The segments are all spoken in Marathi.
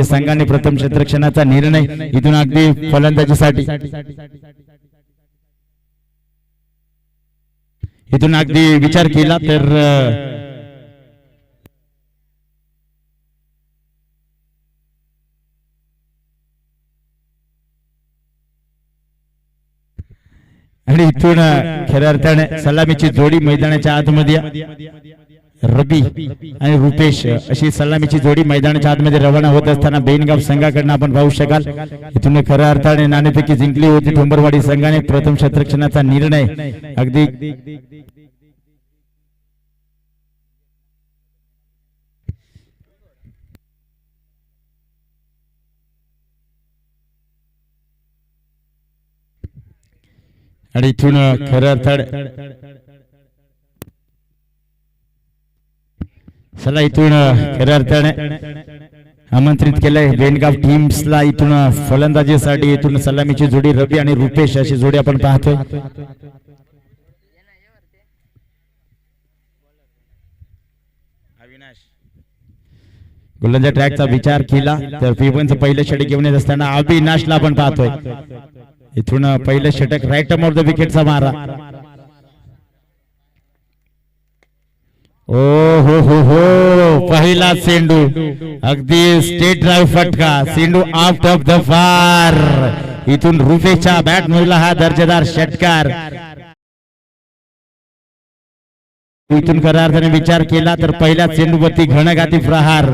संघाने प्रथम क्षेत्ररक्षणाचा निर्णय इथून अगदी फलंदाजीसाठी इथून अगदी विचार केला तर आणि इथून खऱ्या अर्थाने सलामीची जोडी मैदानाच्या आतमध्ये रबी आणि रुपेश अशी सलामीची जोडी मैदानाच्या आतमध्ये रवाना होत असताना बेनगाव संघाकडून आपण पाहू शकाल इथून खऱ्या अर्थाने नाणेफेकी जिंकली होती ठोंबरवाडी संघाने प्रथम क्षेत्ररक्षणाचा निर्णय अगदी आणि इथून खऱ्या अर्थाने चला इथून खऱ्या अर्थाने आमंत्रित केलंय बेनगाव टीम्सला इथून फलंदाजीसाठी इथून सलामीची जोडी रबी आणि रुपेश अशी जोडी आपण पाहतोय गोलंदाज ट्रॅकचा विचार केला तर P1चं पहिलं षटक घेऊन येत असताना अविनाशला आपण पाहतोय इथून पहिलं षटक राईट ऑफ द विकेटचा मारा ओ हो पहिला चेंडू अगदी स्टेट ड्राइव्ह फटका चेंडू आउट ऑफ द फार इथून रुपेशच्या बॅट मधला हा दर्जेदार षटकार इथून खऱ्या अर्थाने विचार केला तर पहिल्या चेंडूवरती घणघाती प्रहार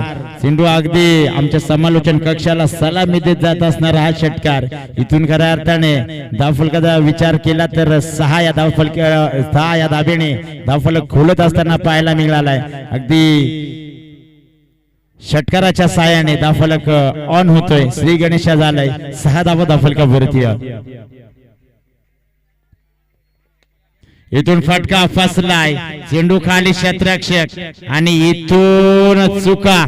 चेंडू अगदी आमच्या समालोचन कक्षाला सलामी देत जात असणारा हा षटकार इथून खऱ्या अर्थाने धावफलकाचा विचार केला तर 6 या धाबेने धावफलक खोलत असताना पाहायला मिळालाय अगदी षटकाराच्या साहाय्याने धावफलक ऑन होतोय श्री गणेशा झालाय 6 धावा धावफलकावरती इथून फटका फसलाय चेंडू खाली क्षेत्ररक्षक आणि इथून चुका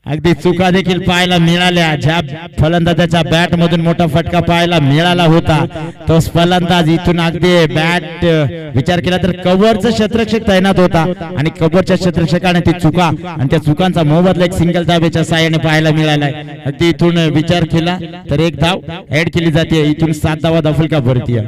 अगदी चुका देखील पाहायला मिळाल्या ज्या फलंदाजाच्या बॅट मधून मोठा फटका पाहायला मिळाला होता तोच फलंदाज इथून अगदी बॅट विचार केला तर कव्हरचा क्षेत्ररक्षक तैनात होता आणि कव्हरच्या क्षेत्ररक्षकाने ती चुका आणि त्या चुकांचा मोबदला एक सिंगल धावेच्या साहाय्याने पाहायला मिळालाय अगदी इथून विचार केला तर एक धाव ऍड केली जाते इथून 7 धावा धावफलका भरती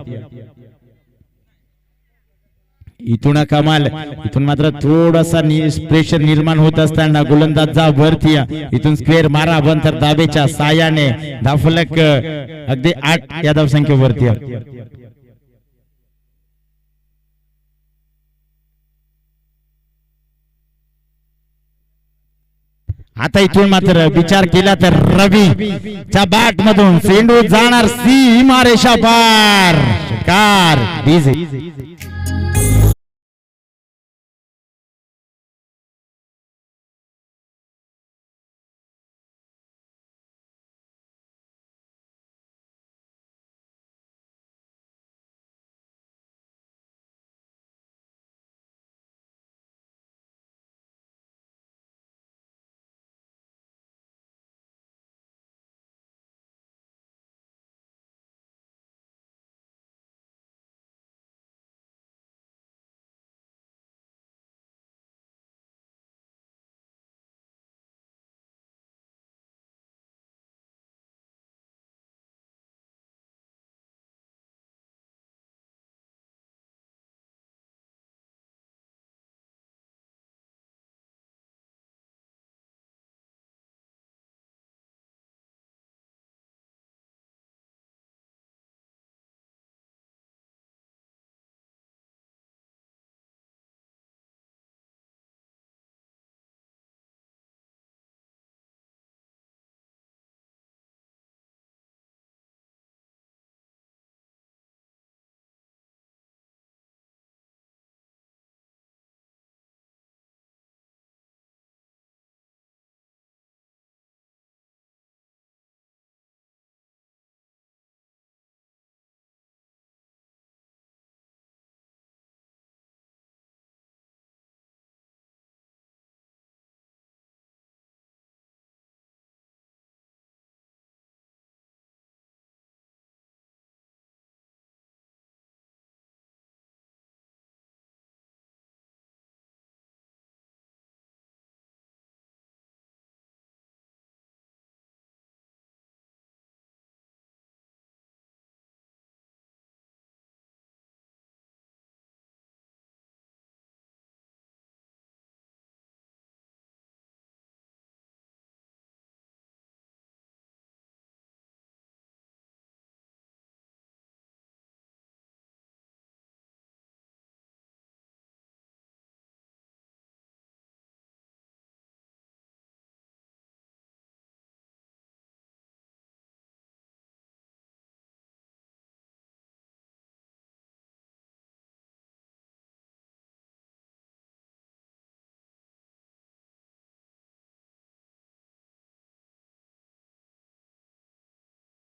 इथून कमाल इथून मात्र थोडासा प्रेशर निर्माण होत असताना गोलंदाज जा वरती इथून स्क्वेअर मारा बंतर दाबेच्या साहाय्याने धावफलक अगदी 8 या धावसंख्येवरती आता इथून मात्र विचार केला तर रवीच्या बॅट मधून चेंडू जाणार सीमारेषा पार कार डीजे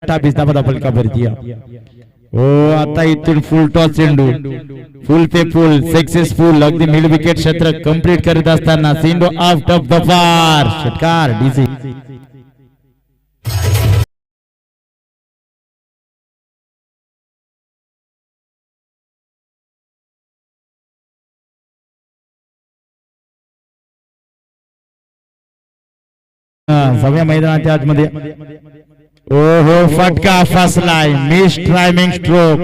28 धावा फलका भरती. हो आता इथून फुल टॉस चेंडू फुल पे फुल सक्सेसफुल अगदी मिड विकेट क्षेत्र कंप्लीट करत असताना चेंडू आउट ऑफ द पार. षटकार डीसी. सगळ्या मैदानाच्या आतमध्ये ओ हो फटका फसलाय. मिस टायमिंग स्ट्रोक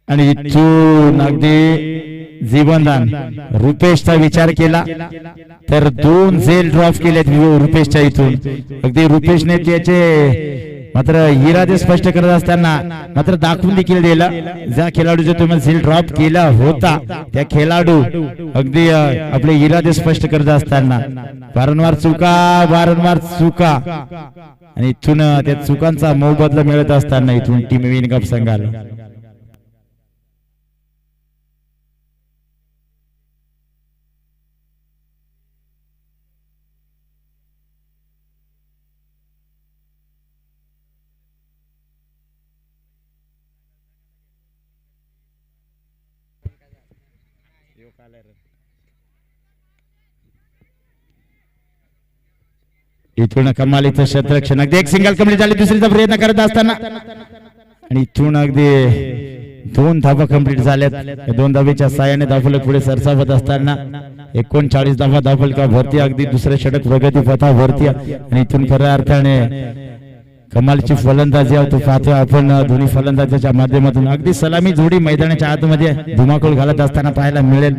आणि इथून अगदी जीवनदान. रुपेशचा विचार केला तर 2 झेल ड्रॉप केलेत रुपेशच्या इथून. अगदी रुपेशने त्याचे मात्र इरादे स्पष्ट करत असताना मात्र दाखवून देखील दिलं. ज्या खेळाडूचा तुम्ही झेल ड्रॉप केला होता त्या खेळाडू अगदी आपले इरादे स्पष्ट करत असताना वारंवार चुका आणि इथून त्या चुकांचा मोबदला मिळत असताना इथून टीम विन कप संघाला. इथून कमालीचं क्षेत्ररक्षण अगदी एक सिंगल कंप्लीट झाली. दुसरीचा प्रयत्न करत असताना आणि इथून अगदी 2 धावा कंप्लीट झाल्यात. 2 धावेच्या साहाय्याने धावफलक पुढे सरसावत असताना 39 धावा धावफलका भरती. अगदी दुसरे षटक प्रगती पथा भरती आणि इथून खऱ्या अर्थाने कमालची फलंदाजी तो पाहतोय आपण दोन्ही फलंदाजाच्या माध्यमातून. अगदी सलामी जोडी मैदानाच्या आतमध्ये धुमाकूळ घालत असताना पाहायला मिळेल.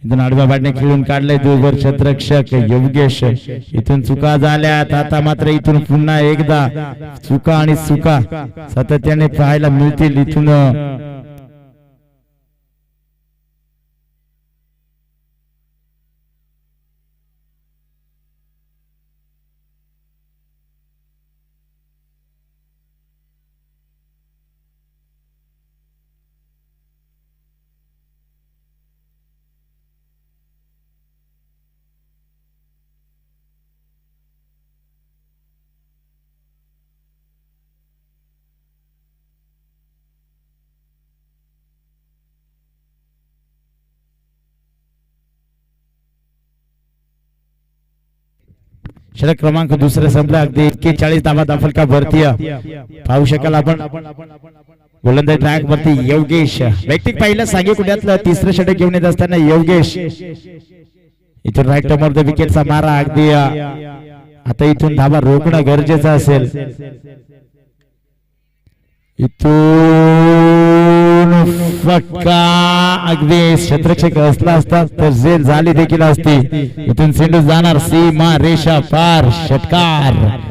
इथून आडव्या बाटने खेळून काढलंय दूरवर क्षेत्ररक्षक योगेश. इथून चुका झाल्यात. आता मात्र इथून पुन्हा एकदा चुका आणि चुका सातत्याने पाहायला मिळतील. इथून षटक क्रमांक दुसरे संपला. अगदी 41 धावा धावफलका भरती पाहू शकाल आपण. गोलंदाज ट्रॅक वरती योगेश. वैयक्तिक पाहिलं सांगे कुठ्यातलं तिसरं षटक घेऊन येत असताना योगेश इथून राईट टर्मवर द विकेटचा मारा. अगदी आता इथून धावा रोखणं गरजेचं असेल. इथून फटका अगदी क्षेत्ररक्षक असला असता तर झेल झाली देखील असती. इथून चेंडू जाणार सीमा रेषा पार. षटकार.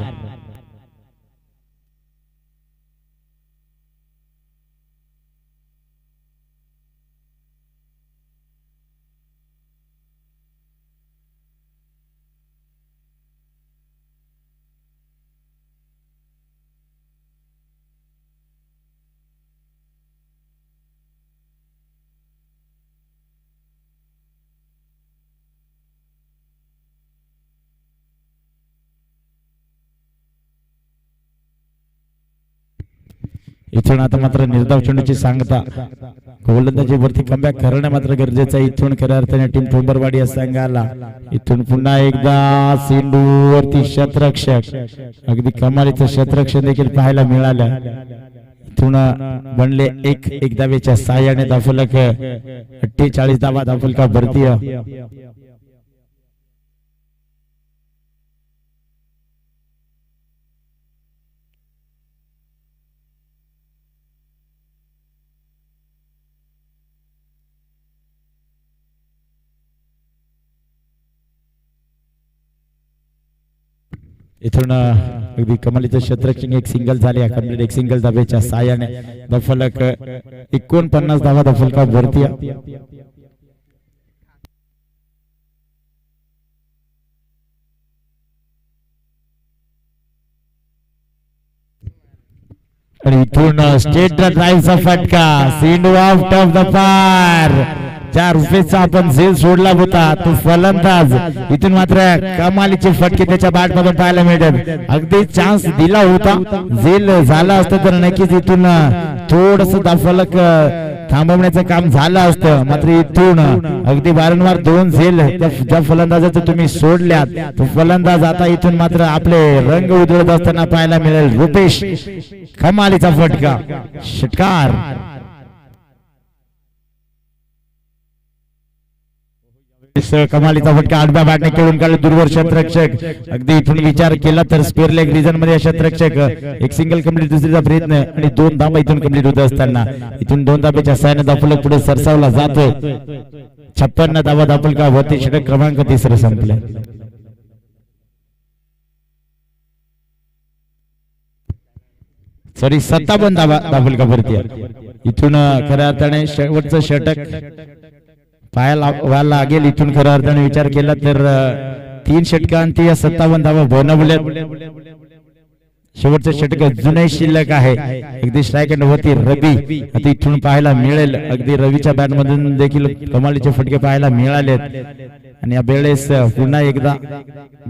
इथून आता मात्र निर्धाव चेंडूची सांगता. गोलंदाजी वरती कमबॅक करणं मात्र गरजेचं आहे. इथून खऱ्या अर्थाने टीम ठोंबरवाडी या संघाला. इथून पुन्हा एकदा चेंडू वरती क्षेत्ररक्षक अगदी कमालीचं क्षेत्ररक्षण देखील पाहायला मिळालं. इथून बनले एक धावेच्या साहाय्याने धावफलक 48 धावा धावफलका भरती. इथून अगदी कमालीचं क्षेत्ररक्षण एक सिंगल झाले. कंप्लीट एक सिंगल धावेच्या साहाय्याने धावफलक 49 धावा धावफलका भरती. आणि इथून स्टेट ड्राईव्हचा फटका. चेंडू आउट ऑफ द पार. ज्या रुपेशचा आपण झेल सोडला होता तो फलंदाज इथून मात्र कमालीचे फटके त्याच्या बॅट मधून पाहायला मिळतात. अगदी चान्स दिला होता, झेल झाला असतं तर नक्कीच इथून थोडस फलक थांबवण्याचं काम झालं असतं. मात्र इथून अगदी वारंवार 2 झेल ज्या फलंदाजाचं तुम्ही सोडल्यात तो फलंदाज आता इथून मात्र आपले रंग उधळत असताना पाहायला मिळेल. रुपेश कमालीचा फटका, षटकार. कमालीचा फटका आडव्या बॅटने खेळून काढले दूरवर क्षेत्ररक्षक. अगदी इथून विचार केला तर स्क्वेअर लेग रिजन मध्ये क्षेत्ररक्षक एक सिंगल कंप्लीट दुसरीचा प्रयत्न आणि 2 धाबा इथून कंप्लीट होत असताना इथून 2 धाब्याच्या साहाय्याने दाफलक पुढे सरसावला जातोय. 56 धावा दाफलका वरती षटक क्रमांक 3 संपले. सॉरी 57 धावा दाफलका वरती. इथून खऱ्या अर्थाने शेवटचं षटक पाहायला व्हायला लागेल. इथून खऱ्या अर्थाने विचार केला तर 3 षटकांती या 57 धावा बनवल्यात. शेवटचं षटक अजूनही शिल्लक आहे. अगदी स्ट्राईक एंड वरती रवी आता इथून पाहायला मिळेल. अगदी रवीच्या बॅट मधून देखील कमालीचे फटके पाहायला मिळालेत. आणि या वेळेस पुन्हा एकदा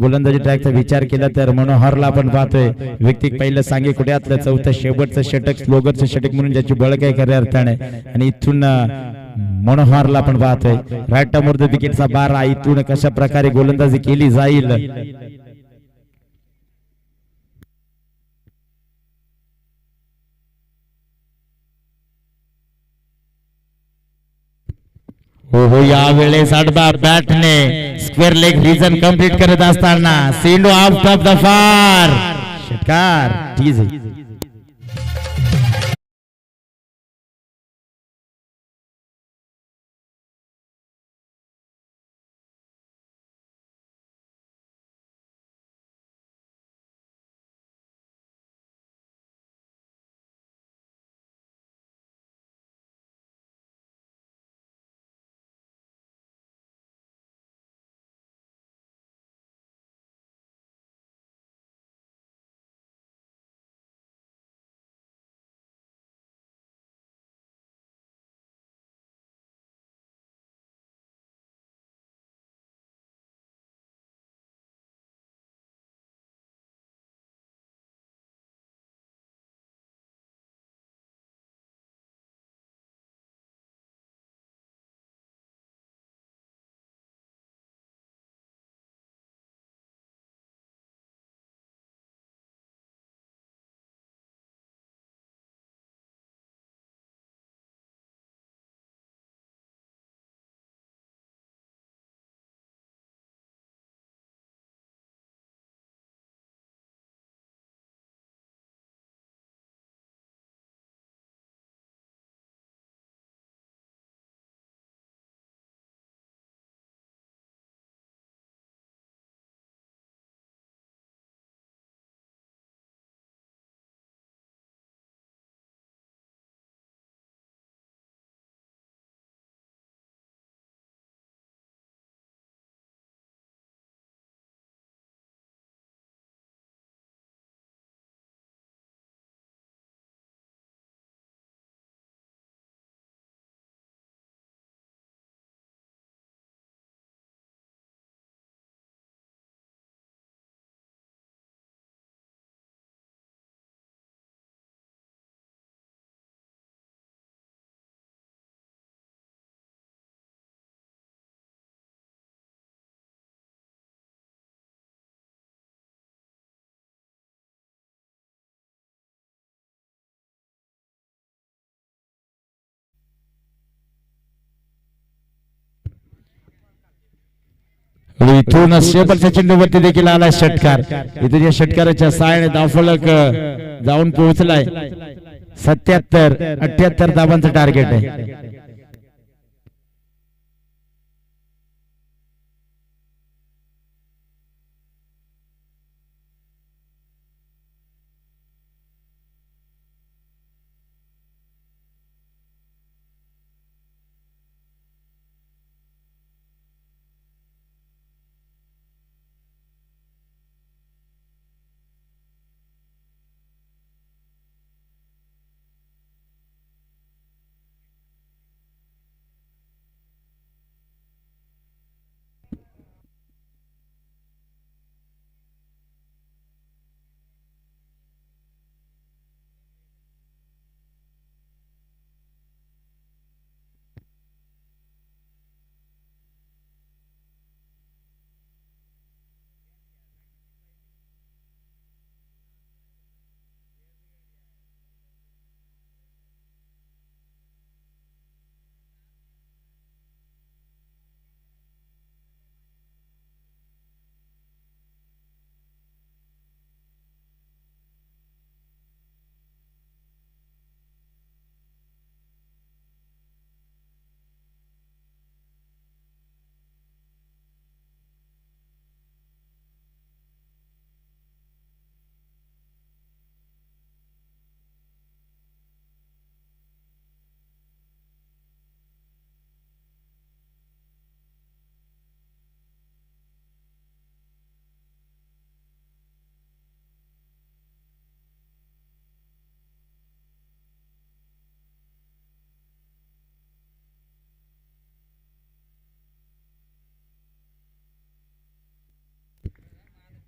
गोलंदाजी ट्रॅकचा विचार केला तर मनोहरला आपण पाहतोय. व्यक्तिक पहिलं सांगे कुठ्यातलं चौथं शेवटचं षटक स्लोगरचं षटक म्हणून ज्याची बळक आहे खऱ्या अर्थाने. आणि इथून मनोहरला आपण पाहतोय. राईट टर्म विकेटचा 12. इथून कशा प्रकारे गोलंदाजी केली जाईल. हो हो, यावेळेस आडवा बॅटने स्क्वेअर लेग रिजन कंप्लीट करत असताना सेंडो आउट ऑफ द फार, षटकार. ठीक आहे. इथून शेवटच्या चेंडूवरती देखील आला षटकार. इथून या षटकाराच्या साहाय्याने धावफलक जाऊन पोहोचलाय. 77-78 धावांचं टार्गेट आहे.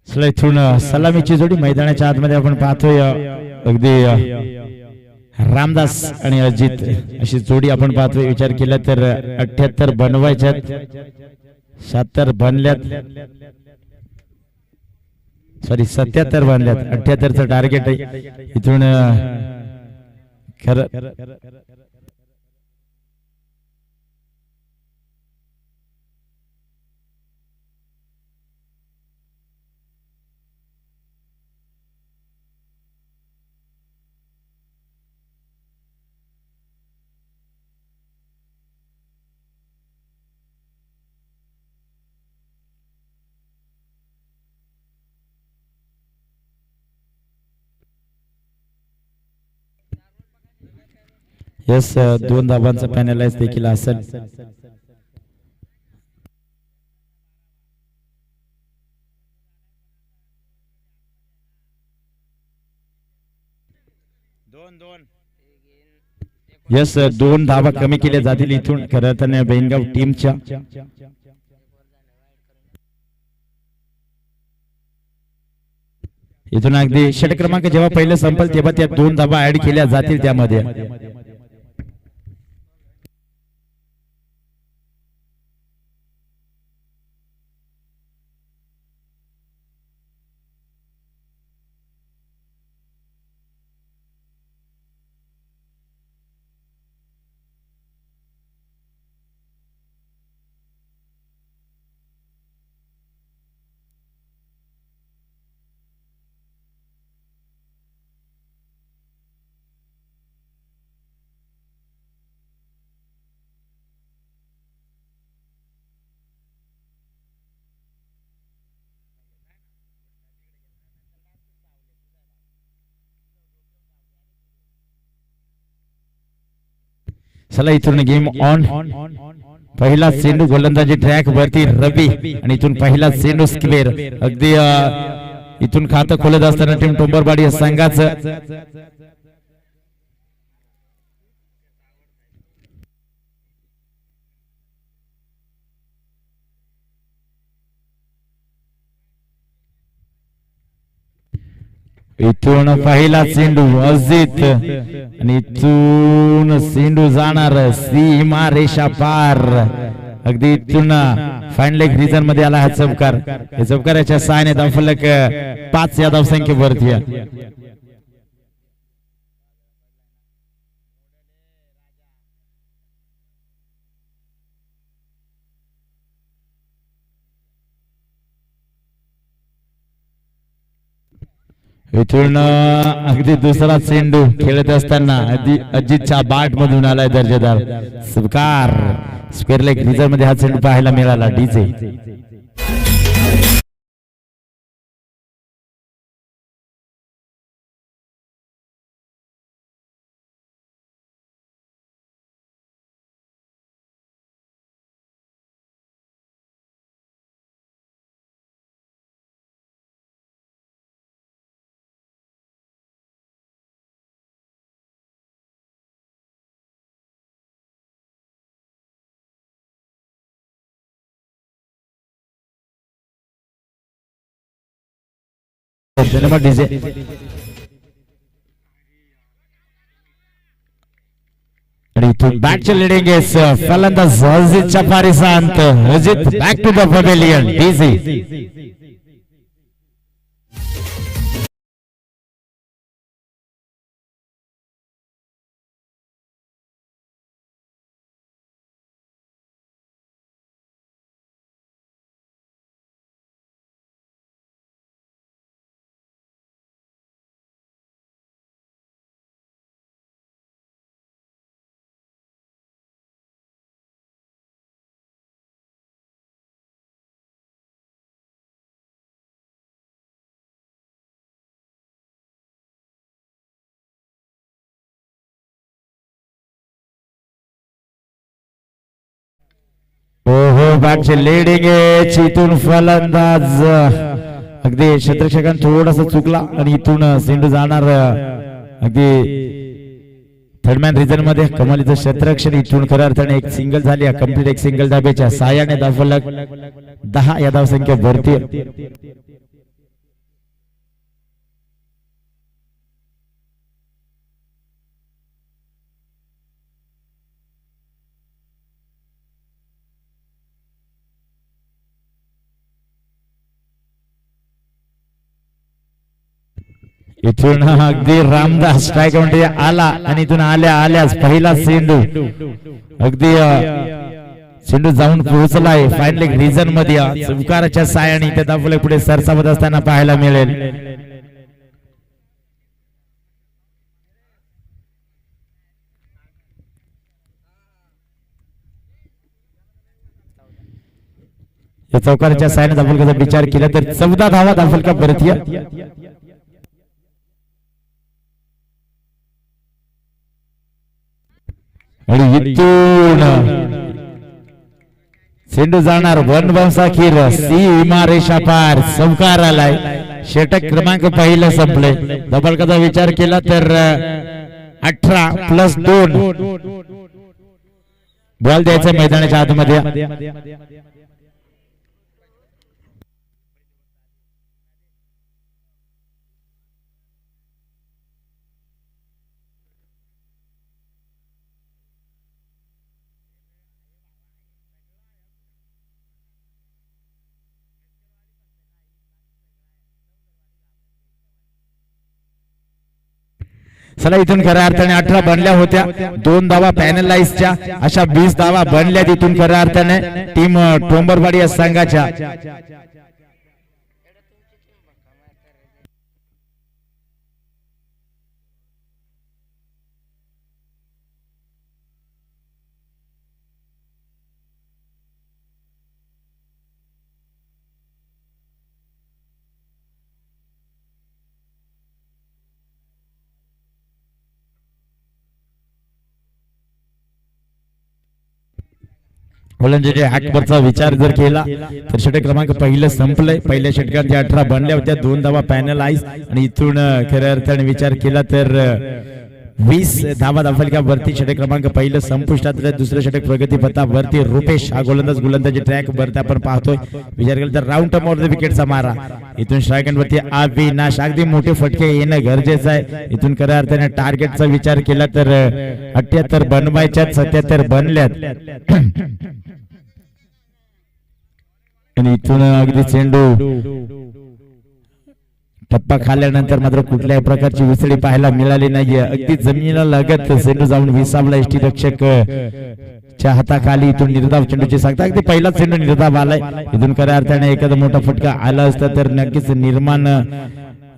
इथून सलामीची जोडी मैदानाच्या आतमध्ये आपण पाहतोय अगदी रामदास आणि अजित अशी जोडी आपण पाहतोय. विचार केला तर 78 बनवायच्यात, 76 बनल्यात, सॉरी 77 बनल्यात, 78चं टार्गेट आहे. इथून खरं यस 2 धाबांचा पॅनलाइज देखील असेल. यस 2 धाबा कमी केल्या जातील इथून खरं तर बेनगाव टीमच्या. इथून अगदी षट क्रमांक जेव्हा पहिले संपल तेव्हा त्या 2 धाबा ऍड केल्या जातील त्यामध्ये. चला इथून गेम ऑन. पहिला चेंडू गोलंदाजी ट्रॅक वरती रवी आणि इथून पहिला चेंडू स्क्वेअर. अगदी इथून खातं खोलत असताना टीम टोंबरवाडी संघाचं इथून पहिला चेंडू अजित आणि इथून चेंडू जाणार सीमा रेषा पार. अगदी इथून फाईन लेग रिजन मध्ये आला हा चौकार. या चौकाराच्या सहाय्याने धावफलक 5 या धावसंख्येवरती आहे. इथून अगदी दुसरा चेंडू खेळत असताना अजितच्या बाट मधून आलाय दर्जेदार स्वीकार. स्क्वेअर लेग रिझर्व मध्ये हा चेंडू पाहायला मिळाला. डीजे डीजे आणि इथून बॅटचे लिडिंग इज फलंदाज अजितच्या पारिसांत. Ajit back to the pavilion. डीजे बॅटचे लिडिंग इथून फलंदाज अगदी क्षेत्ररक्षकां थोडासा चुकला आणि इथून चेंडू जाणार अगदी थर्डमॅन रिजन मध्ये. कमालीचं क्षेत्ररक्षण इथून खऱ्या अर्थाने एक सिंगल झाली. कंप्लीट एक सिंगल धाब्याच्या सहाय्याने धावफलक 10 या धावसंख्या भरती. इथून अगदी रामदास स्ट्राईक म्हणजे आला आणि इथून आल्याच पहिला चेंडू अगदी चेंडू जाऊन पोहोचलाय फायनल रिजन मध्ये चमकाराच्या सायाने त्या दाफले पुढे सरसावत असताना पाहायला मिळेल. या चौकाराच्या सायाने दाफलकाचा विचार केला तर 14 धावा दाफलका परत आणि इथून चेंडू जाणार वनवंशाखीर सीमा रेषा पार चौकार आलाय. षटक क्रमांक पहिलं संपले. दाफलकाचा विचार केला तर 18+2 बॉल द्यायचा मैदानाच्या आतमध्ये. चला इथून खऱ्या अर्थाने 18 बनल्या होत्या. 2 धावा पॅनलाइजच्या अशा 20 धावा बनल्या तिथून खऱ्या अर्थाने टीम टोंबरवाडी या संघाच्या. गोलंदाजी हॅकवरचा विचार जर केला तर षटक क्रमांक पहिलं संपलंय. पहिल्या षटकात 18 बनल्या होत्या. 2 धावा पॅनलाइज आणि इथून खऱ्या अर्थाने विचार केला तर 20 धावा दाफलकावरती षटक क्रमांक पहिलं संपुष्टात. दुसरं षटक प्रगती पथावरती रुपेश हा गोलंदाजी ट्रॅक वरती आपण पाहतोय. विचार केला तर राऊंड टर्म वर विकेटचा मारा. इथून स्ट्रायकवरती अविनाश अगदी मोठे फटके येणं गरजेचं आहे. इथून खऱ्या अर्थाने टार्गेटचा विचार केला तर 78 बनवायच्यात 77 बनल्यात आणि इथून अगदी चेंडू टप्पा खाल्ल्यानंतर मात्र कुठल्याही प्रकारची विसळी पाहायला मिळाली नाहीये. अगदी जमिनीला लागत चेंडू जाऊन विसावला यष्टी रक्षक च्या हाताखाली. इथून निर्धाव चेंडूची सांगता अगदी पहिला चेंडू निर्धाव आलाय. इथून खऱ्या अर्थाने एखादा मोठा फटका आला असता तर नक्कीच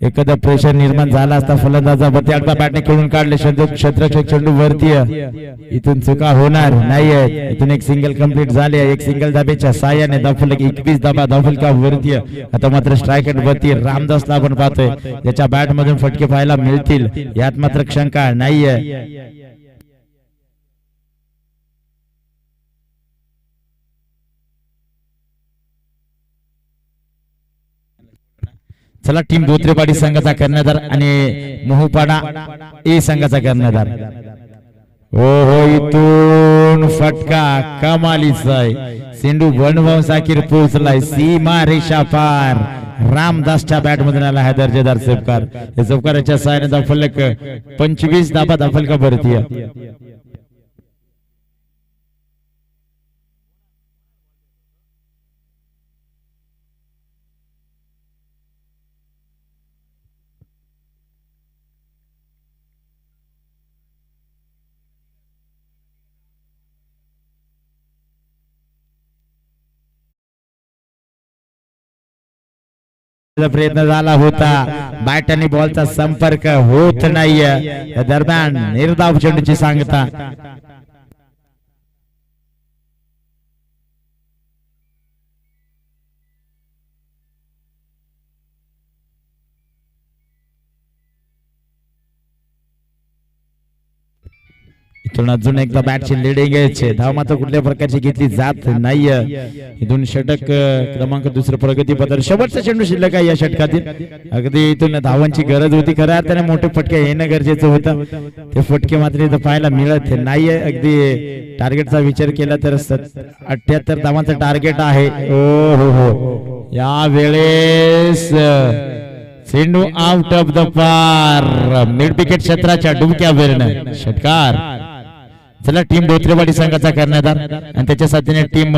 एखादा प्रेशर निर्माण झाला असता. फलंदाजावरती आडवा बॅटने खेळून काढले क्षेत्ररक्षक चेंडू वरती. इथून चुका होणार नाहीये. इथून एक सिंगल कंप्लीट झाले. एक सिंगल धाब्याच्या साहाय्याने दाफलक 21 धाबा दाफलकावरती. आता मात्र स्ट्रायकर वरती रामदासला आपण पाहतोय. त्याच्या बॅट मधून फटके पाहायला मिळतील यात मात्र शंका नाहीये. चला टीम धोत्रेवाडी संघाचा कर्णधार आणि मोहपाडा ए संघाचा कर्णधार. हो इथून फटका कमालीचा आहे. चेंडू वनवंशाखीर पोहोचलाय सीमा रेषा पार. रामदासच्या बॅट मधून आला हा दर्जेदार चौकार. या चौकाराच्या साहाय्याने दाफलक 25 धाबा दाफलकावरती. प्रयत्न झाला होता. बॅट आणि बॉलचा संपर्क होत नाहीये. दरम्यान निर्धाव चेंडूची सांगता. इथून अजून एकदा बॅटची लिडिंग घ्यायचे. धाव मात्र कुठल्या प्रकारची घेतली जात नाहीये. इथून षटक क्रमांक दुसरं प्रगती पत्र शेवटचा चेंडू शिल्लक आहे या षटकातील. अगदी इथून धावांची गरज होती. खऱ्या अर्थाने मोठे फटके येणं गरजेचं होतं. ते फटके मात्र इथं पाहायला मिळत नाहीये. अगदी टार्गेटचा विचार केला तर 78 धावांचं टार्गेट आहे. हो या वेळेस चेंडू आउट ऑफ द पार. मिड विकेट क्षेत्राच्या डुबक्यावरनं षटकार. चला टीम धोत्रेवाडी संघाचा कर्णधार आणि त्याच्या साथीने टीम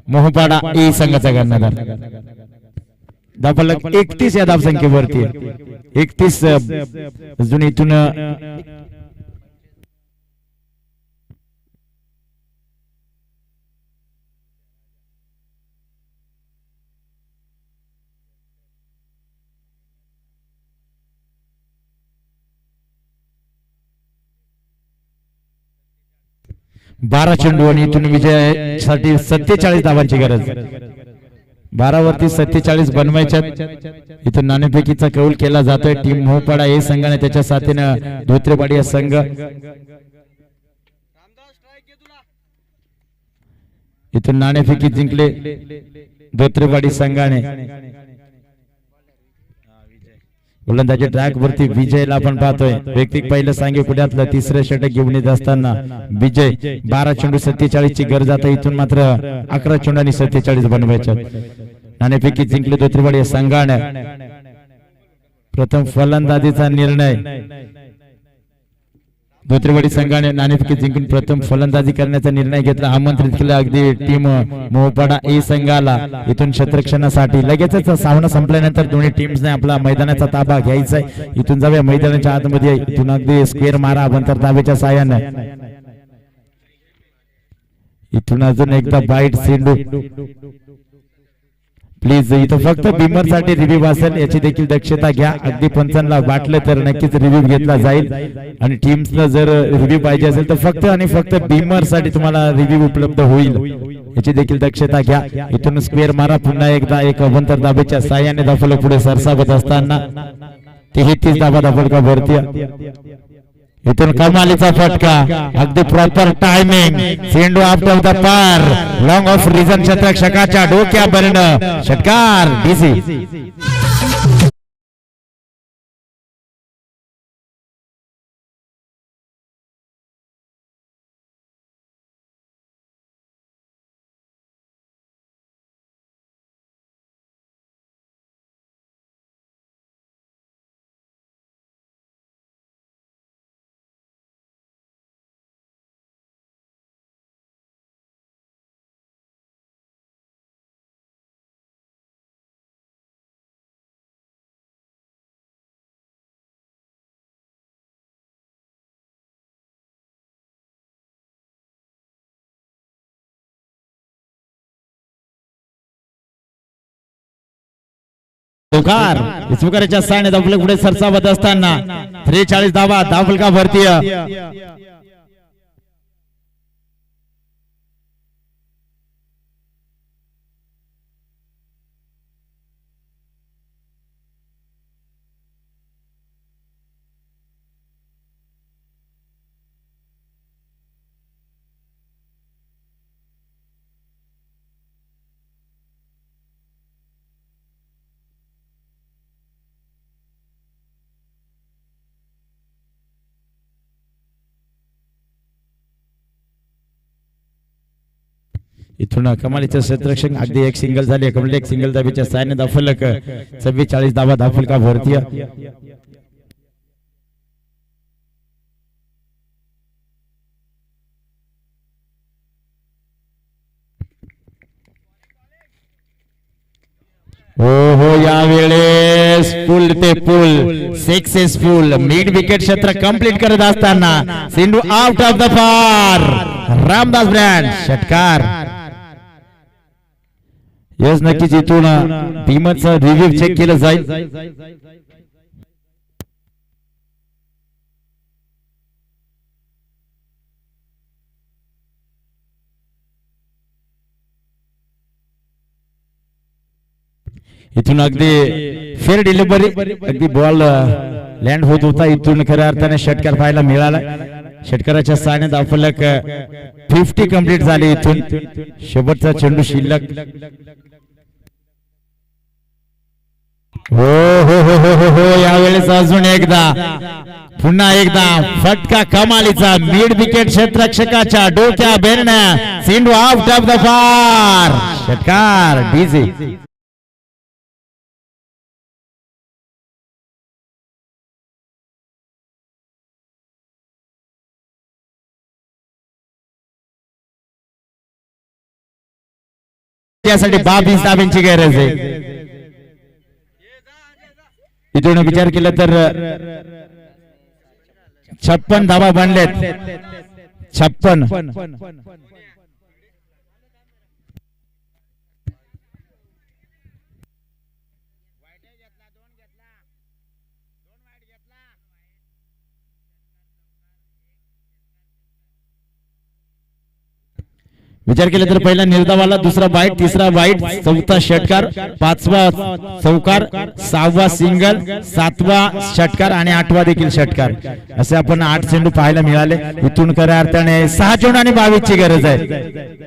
मोहपाडा ए संघाचा कर्णधार. धावफलक 31 या धावसंख्येवरती. 31 अजून इथून बारा चेंडू आणि इथून विजयासाठी 47 धावांची गरज. 12 वरती 47 बनवायच्या. इथून नाणेफेकीचा कौल केला जातोय. टीम मोहपाडा ए संघाने त्याच्या साथीने धोत्रेवाडी या संघ इथून नाणेफेकी जिंकले धोत्रेवाडी संघाने. गोलंदाजी ट्रॅक वरती विजयला आपण पाहतोय. वैयक्तिक पहिलं सांगे पुढ्यातलं तिसरं षटक घेऊन येत असताना विजय 12 चेंडू 47 ची गरज. आता इथून मात्र 11 चेंडूंनी 47 बनवायच्या. नाणेफेकी जिंकले धोत्रेवाडी संघाने. प्रथम फलंदाजीचा निर्णय धोत्रेवाडी संघाने नाणेफेकी जिंकून प्रथम फलंदाजी करण्याचा निर्णय घेतला. आमंत्रित केलं अगदी टीम मोहपाडा ए संघाला इथून क्षेत्ररक्षणासाठी. लगेचच सामना संपल्यानंतर दोन्ही टीम्सने आपला मैदानाचा ताबा घ्यायचा आहे. इथून जाऊया मैदानाच्या आतमध्ये. इथून अगदी स्क्वेअर मारा अंतर दाब्याच्या साहाय्याने. इथून अजून एकदा बाईट चेंडू. प्लीज इथं फक्त बिमर साठी रिव्ह्यू असेल याची देखील दक्षता घ्या. अगदी पंचांना वाटलं तर नक्कीच रिव्ह्यू घेतला जाईल आणि टीम्सला जर रिव्ह्यू पाहिजे असेल तर फक्त आणि फक्त बिमर साठी तुम्हाला रिव्ह्यू उपलब्ध होईल याची देखील दक्षता घ्या. इथून स्क्वेअर मारा. पुन्हा एकदा एक अवंतर दाबेच्या साह्याने धाफल पुढे सरसावत असताना 33 धाबा धाफलका भरती. इथून कमालीचा फटका. अगदी प्रॉपर टायमिंग. चेंडू आउट ऑफ द पार. लॉंग ऑफ रिझन क्षेत्ररक्षकाच्या डोक्यापर्यंत षटकार. डीसी इसमुखाच्या साने धावफलक पुढे सरसावत असताना 43 धावा धावफलका भरतीय. इथून कमालीचं क्षेत्ररक्षक अगदी एक सिंगल झाले. कमल एक सिंगल धाबीच्या सायने धाफलक 44 धावा धाफलका भरतीय. हो यावेळेस फुल ते फुल सक्सेसफुल मिड विकेट क्षेत्र कंप्लीट करत असताना सिंधू आउट ऑफ द पार. रामदास ब्रँड षटकार. यस नक्कीच इथून भीमचा रिव्ह्यू चेक केलं जाईल. इथून अगदी फेअर डिलिव्हरी. अगदी बॉल लँड होत होता. इथून खऱ्या अर्थाने षटकार पाहायला मिळाला. षटकाराच्या साने धावफलक 50 कंप्लीट झाले. इथून शेवटचा चेंडू शिल्लक. हो हो हो हो हो हो यावेळेस अजून एकदा पुन्हा एकदा फटका कमालीचा. मिड विकेट क्षेत्ररक्षकाच्या डोक्या बेरण्या. सिंधू आउट ऑफ द पार. षटकार. डीजी त्यासाठी 22 धाब्यांची गरज आहे. इथून विचार केला तर 56 धावा बनलेत. 56. विचार केला तर पहिला निर्धावाला, दुसरा वाईट, तिसरा वाईट, चौथा षटकार, पाचवा चौकार, सहावा सिंगल, सातवा षटकार आणि आठवा देखील षटकार. असे आपण 8 चेंडू पाहायला मिळाले. इथून खऱ्या अर्थाने 6 चेंडू आणि 22 ची गरज आहे.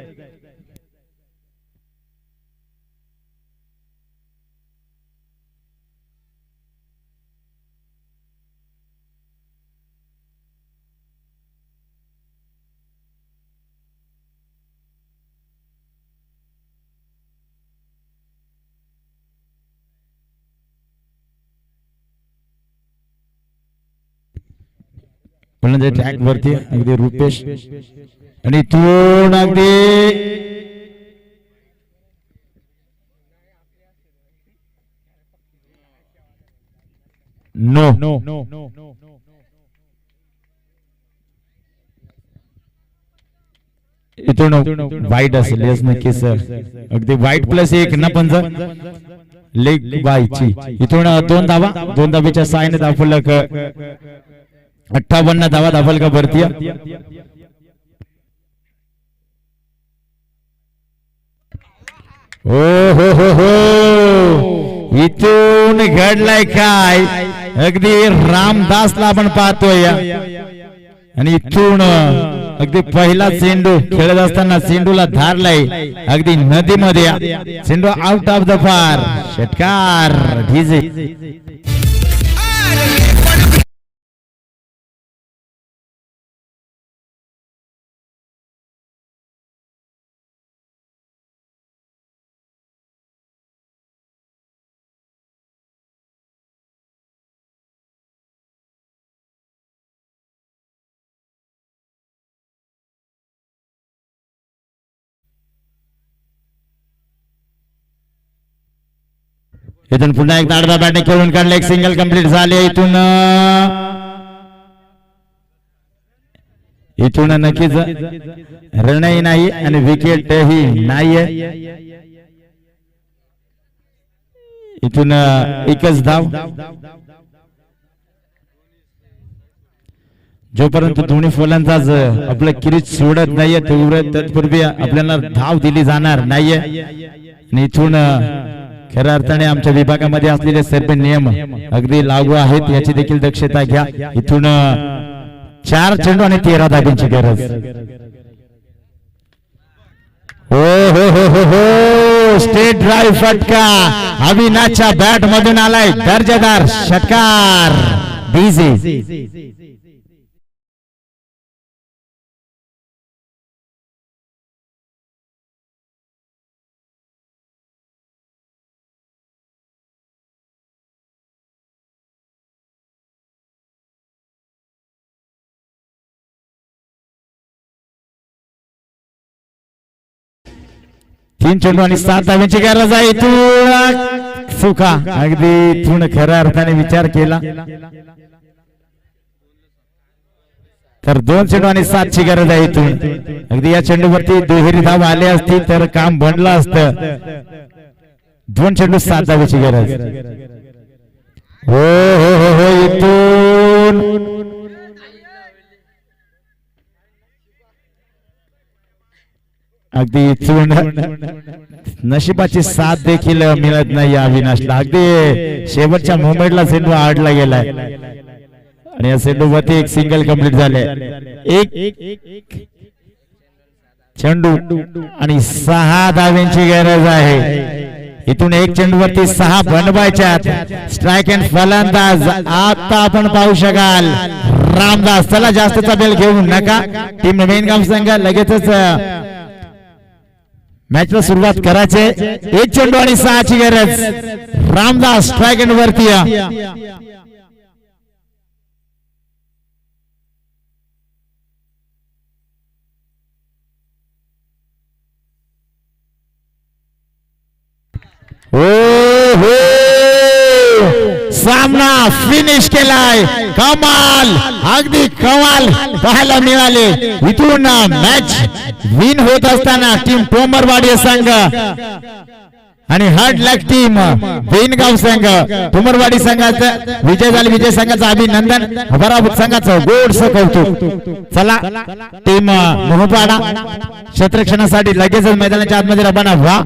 ट्रॅक वरती अगदी रुपेश आणि इथून अगदी नो. इथून वाईट असेल. यस नक्कीच अगदी वाईट +1 ना पंज लेग बायची. इथून 2 धावा, 2 धावेच्या साहाय्याने दाफलक 58 धावा दाफलका भरतीय. हो हो हो हो, इथून घडलाय काय, अगदी रामदासला आपण पाहतोय. आणि इथून अगदी पहिला चेंडू खेळत असताना चेंडूला धारलाय अगदी नदीमध्ये. चेंडू आउट ऑफ द पार. षटकार ढिजे. इथून पुन्हा एक दाडदा बॅटिंग करून काढले. एक सिंगल कंप्लीट झाले. इथून नक्कीच रनही नाही आणि विकेटही नाहीये. इथून एकच धाव. जोपर्यंत दोन्ही फलंदाज आपलं क्रीज सोडत नाहीये तत्पूर्वी आपल्याला धाव दिली जाणार नाहीये. आणि इथून खऱ्या अर्थाने आमच्या विभागामध्ये असलेले सर्व नियम अगदी लागू आहेत याची देखील दक्षता घ्या. इथून 4 चेंडू आणि 13 धाब्यांची गरज. हो हो हो हो हो, स्टेट ड्राईव्ह फटका अविनाशच्या बॅट मधून आलाय. दर्जेदार षटकार. डीजे. तीन चेंडू आणि 7 धाब्यांची गरज आहे. इथून सुखा अगदी इथून खऱ्या अर्थाने विचार केला तर 2 चेंडू आणि 7 ची गरज आहे. इथून अगदी या चेंडूवरती दुहेरी धाव आले असती तर काम बनलं असतं. 2 चेंडू 7 धाब्याची गरज. हो हो हो हो, इथून अगदी इथून नशिबाची साथ देखील मिळत नाही अविनाशला. अगदी शेवटच्या मोमेंटला चेंडू आडला गेलाय आणि या चेंडूवरती एक सिंगल कंप्लीट झाले. एक चेंडू आणि 6 धाव्यांची गरज आहे. इथून एक चेंडूवरती 6 बनवायच्यात. स्ट्राइक अँड फलंदाज आता आपण पाहू शकाल रामदास. चला जास्तचा बेल घेऊ नका. टीम मेन काम संघ लगेचच मॅचला सुरुवात करायचे. 1 चेंडू आणि 6 ची गरज. रामदास स्ट्राइक एंड वरती. हो हो, सामना फिनिश केलाय. कमाल, अगदी कमाल पाहायला मिळाले. इथून मॅच विन होत असताना टीम टोमरवाडी संघ आणि हार्ड लक टीम बेनगाव संघ टोमरवाडी संघाचा विजय झाला. विजय संघाचं अभिनंदन, बराबर संघाचं गोडसं कौतुक. चला टीम मोहपाडा क्षेत्ररक्षणासाठी लगेचच मैदानाच्या आतमध्ये रवाना व्हा.